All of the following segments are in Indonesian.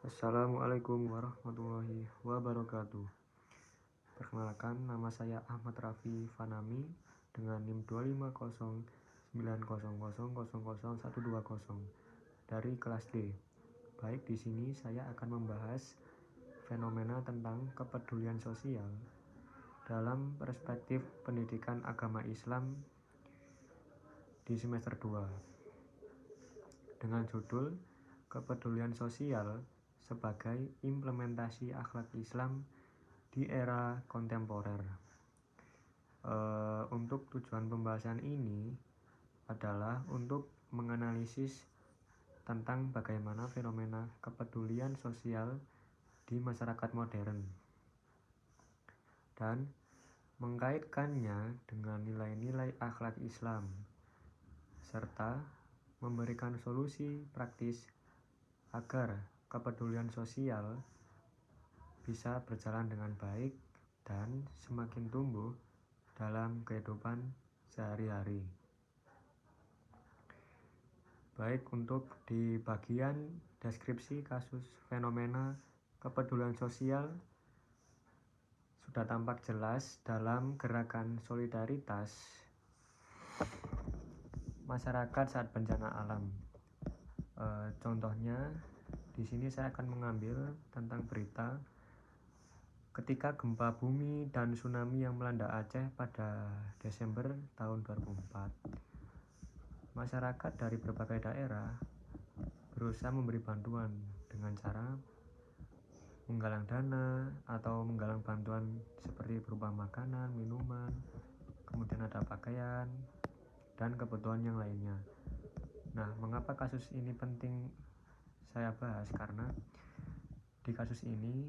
Assalamualaikum warahmatullahi wabarakatuh. Perkenalkan, nama saya Ahmad Raffi Fanami dengan NIM 2509000000120 dari kelas D. Baik, di sini saya akan membahas fenomena tentang kepedulian sosial dalam perspektif pendidikan agama Islam di semester 2 dengan judul Kepedulian Sosial sebagai Implementasi Akhlak Islam di Era Kontemporer. Untuk tujuan pembahasan ini adalah untuk menganalisis tentang bagaimana fenomena kepedulian sosial di masyarakat modern dan mengkaitkannya dengan nilai-nilai akhlak Islam serta memberikan solusi praktis agar kepedulian sosial bisa berjalan dengan baik dan semakin tumbuh dalam kehidupan sehari-hari. Baik, untuk di bagian deskripsi kasus fenomena kepedulian sosial sudah tampak jelas dalam gerakan solidaritas masyarakat saat bencana alam. Contohnya, di sini saya akan mengambil tentang berita ketika gempa bumi dan tsunami yang melanda Aceh pada Desember tahun 2004. Masyarakat dari berbagai daerah berusaha memberi bantuan dengan cara menggalang dana atau menggalang bantuan seperti berupa makanan, minuman, kemudian ada pakaian, dan kebutuhan yang lainnya. Nah, mengapa kasus ini penting saya bahas? Karena di kasus ini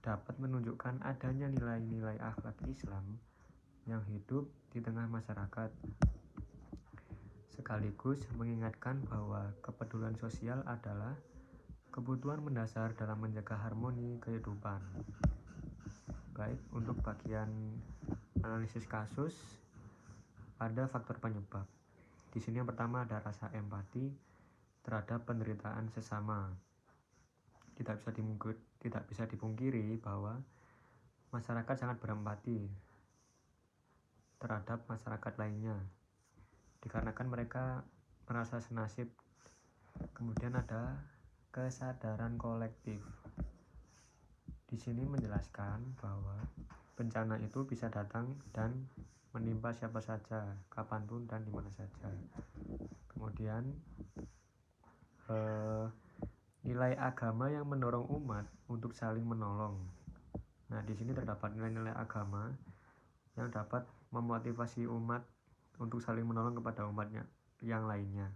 dapat menunjukkan adanya nilai-nilai akhlak Islam yang hidup di tengah masyarakat, sekaligus mengingatkan bahwa kepedulian sosial adalah kebutuhan mendasar dalam menjaga harmoni kehidupan. Baik, untuk bagian analisis kasus ada faktor penyebab. Di sini yang pertama ada rasa empati terhadap penderitaan sesama. Tidak bisa dipungkiri bahwa masyarakat sangat berempati terhadap masyarakat lainnya dikarenakan mereka merasa senasib. Kemudian ada kesadaran kolektif. Di sini menjelaskan bahwa bencana itu bisa datang dan menimpa siapa saja, kapanpun dan dimana saja. Kemudian nilai agama yang mendorong umat untuk saling menolong. Nah, di sini terdapat nilai-nilai agama yang dapat memotivasi umat untuk saling menolong kepada umatnya yang lainnya.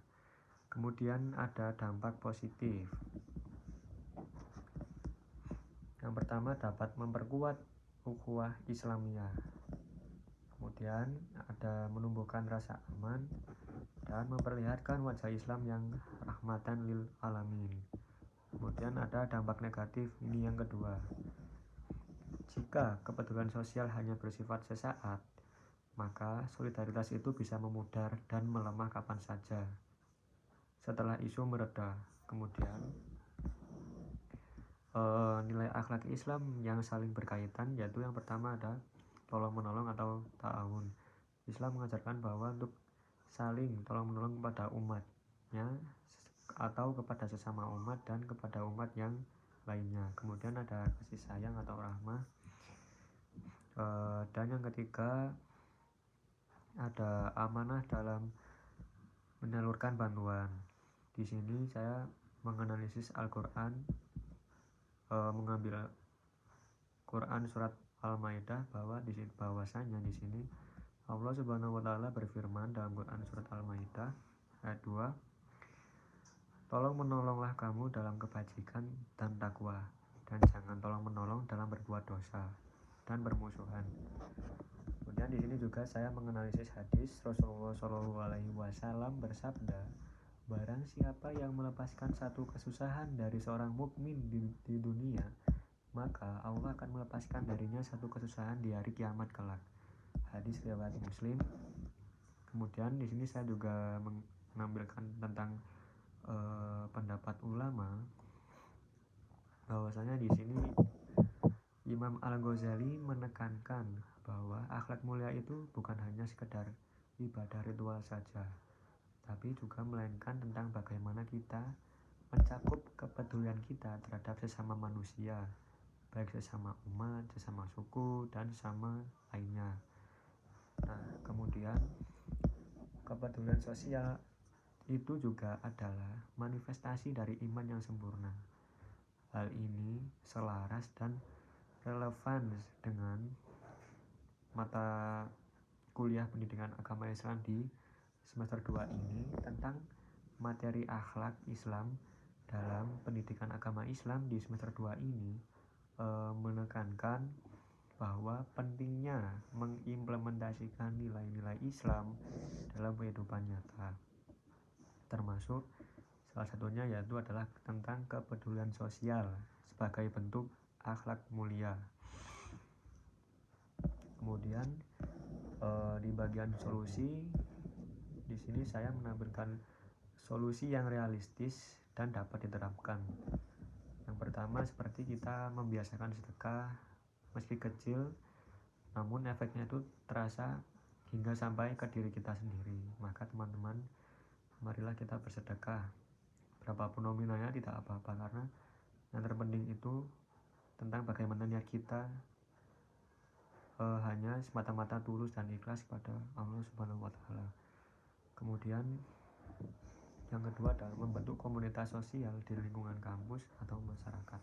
Kemudian ada dampak positif. Yang pertama dapat memperkuat ukhuwah Islamiyah. Kemudian ada menumbuhkan rasa aman dan memperlihatkan wajah Islam yang rahmatan lil alamin. Kemudian ada dampak negatif, ini yang kedua. Jika kepedulian sosial hanya bersifat sesaat, maka solidaritas itu bisa memudar dan melemah kapan saja setelah isu mereda. Kemudian nilai akhlak Islam yang saling berkaitan, yaitu yang pertama ada tolong menolong atau ta'awun. Islam mengajarkan bahwa untuk saling tolong menolong kepada umatnya atau kepada sesama umat dan kepada umat yang lainnya. Kemudian ada kasih sayang atau rahmah. Dan yang ketiga ada amanah dalam menyalurkan bantuan. Di sini saya menganalisis Al-Quran, mengambil Quran surat Al-Maidah bahwasanya di sini Allah Subhanahu wa taala berfirman dalam Quran surat Al-Maidah ayat 2, tolong menolonglah kamu dalam kebajikan dan takwa, dan jangan tolong menolong dalam berbuat dosa dan bermusuhan. Kemudian di sini juga saya menganalisis hadis Rasulullah SAW bersabda, barang siapa yang melepaskan satu kesusahan dari seorang mukmin di dunia, maka Allah akan melepaskan darinya satu kesusahan di hari kiamat kelak. Hadis riwayat Muslim. Kemudian di sini saya juga mengambilkan tentang pendapat ulama bahwasanya di sini Imam Al-Ghazali menekankan bahwa akhlak mulia itu bukan hanya sekedar ibadah ritual saja, tapi juga melainkan tentang bagaimana kita mencakup kepedulian kita terhadap sesama manusia, baik sesama umat, sesama suku, dan sesama lainnya. Nah, kemudian kepedulian sosial itu juga adalah manifestasi dari iman yang sempurna. Hal ini selaras dan relevan dengan mata kuliah pendidikan agama Islam di semester 2 ini tentang materi akhlak Islam dalam pendidikan agama Islam di semester 2 ini menekankan bahwa pentingnya mengimplementasikan nilai-nilai Islam dalam kehidupan nyata, termasuk salah satunya yaitu adalah tentang kepedulian sosial sebagai bentuk akhlak mulia. Kemudian di bagian solusi, di sini saya menampilkan solusi yang realistis dan dapat diterapkan. Yang pertama, seperti kita membiasakan sedekah meski kecil, namun efeknya itu terasa hingga sampai ke diri kita sendiri. Maka teman-teman, marilah kita bersedekah. Berapapun nominalnya tidak apa-apa, karena yang terpenting itu tentang bagaimana niat kita hanya semata-mata tulus dan ikhlas kepada Allah Subhanahu wa Ta'ala. Kemudian yang kedua adalah membentuk komunitas sosial di lingkungan kampus atau masyarakat.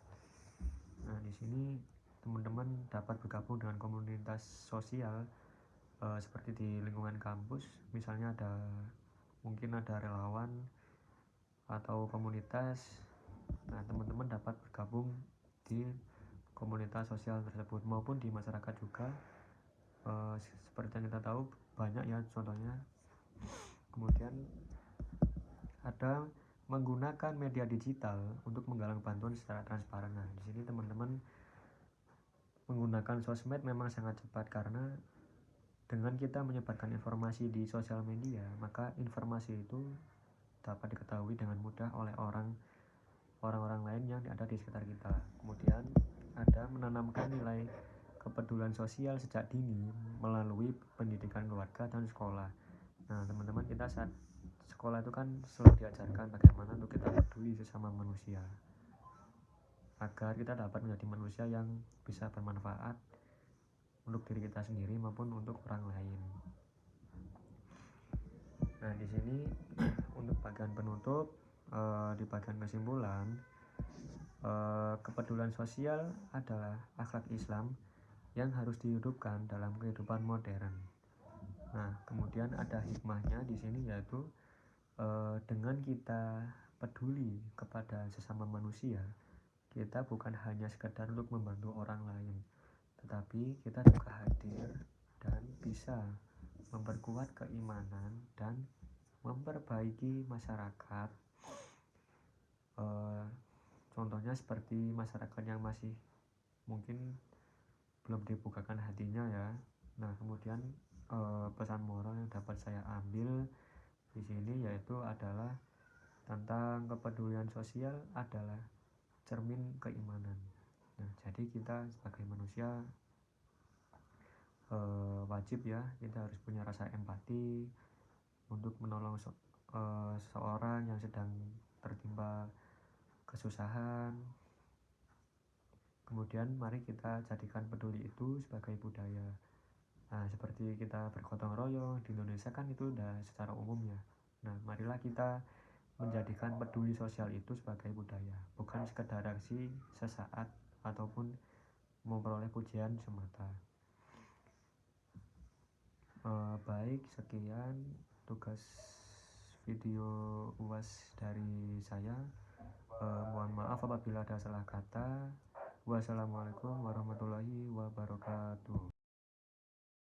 Nah, di sini teman-teman dapat bergabung dengan komunitas sosial seperti di lingkungan kampus, misalnya mungkin ada relawan atau komunitas. Nah, teman-teman dapat bergabung di komunitas sosial tersebut maupun di masyarakat juga. Seperti yang kita tahu banyak ya contohnya. Kemudian ada menggunakan media digital untuk menggalang bantuan secara transparan. Nah, di sini teman-teman menggunakan sosmed memang sangat cepat, karena dengan kita menyebarkan informasi di sosial media, maka informasi itu dapat diketahui dengan mudah oleh orang-orang lain yang ada di sekitar kita. Kemudian ada menanamkan nilai kepedulian sosial sejak dini melalui pendidikan keluarga dan sekolah. Nah, teman-teman, kita saat sekolah itu kan selalu diajarkan bagaimana untuk kita peduli sesama manusia, agar kita dapat menjadi manusia yang bisa bermanfaat untuk diri kita sendiri maupun untuk orang lain. Nah, di sini untuk bagian penutup, di bagian kesimpulan, kepedulian sosial adalah akhlak Islam yang harus dihidupkan dalam kehidupan modern. Nah, kemudian ada hikmahnya di sini, yaitu dengan kita peduli kepada sesama manusia, kita bukan hanya sekedar untuk membantu orang lain, tetapi kita juga hadir dan bisa memperkuat keimanan dan memperbaiki masyarakat. Contohnya seperti masyarakat yang masih mungkin belum dibukakan hatinya ya. Nah, kemudian pesan moral yang dapat saya ambil di sini yaitu adalah tentang kepedulian sosial adalah cermin keimanan. Nah, jadi kita sebagai manusia wajib ya, kita harus punya rasa empati untuk menolong seseorang yang sedang tertimpa kesusahan. Kemudian mari kita jadikan peduli itu sebagai budaya. Nah, seperti kita bergotong royong di Indonesia kan itu udah secara umum ya. Nah, marilah kita menjadikan peduli sosial itu sebagai budaya, bukan sekedar aksi sesaat ataupun memperoleh pujian semata. Baik, sekian tugas video UAS dari saya. Mohon maaf apabila ada salah kata. Wassalamualaikum warahmatullahi wabarakatuh.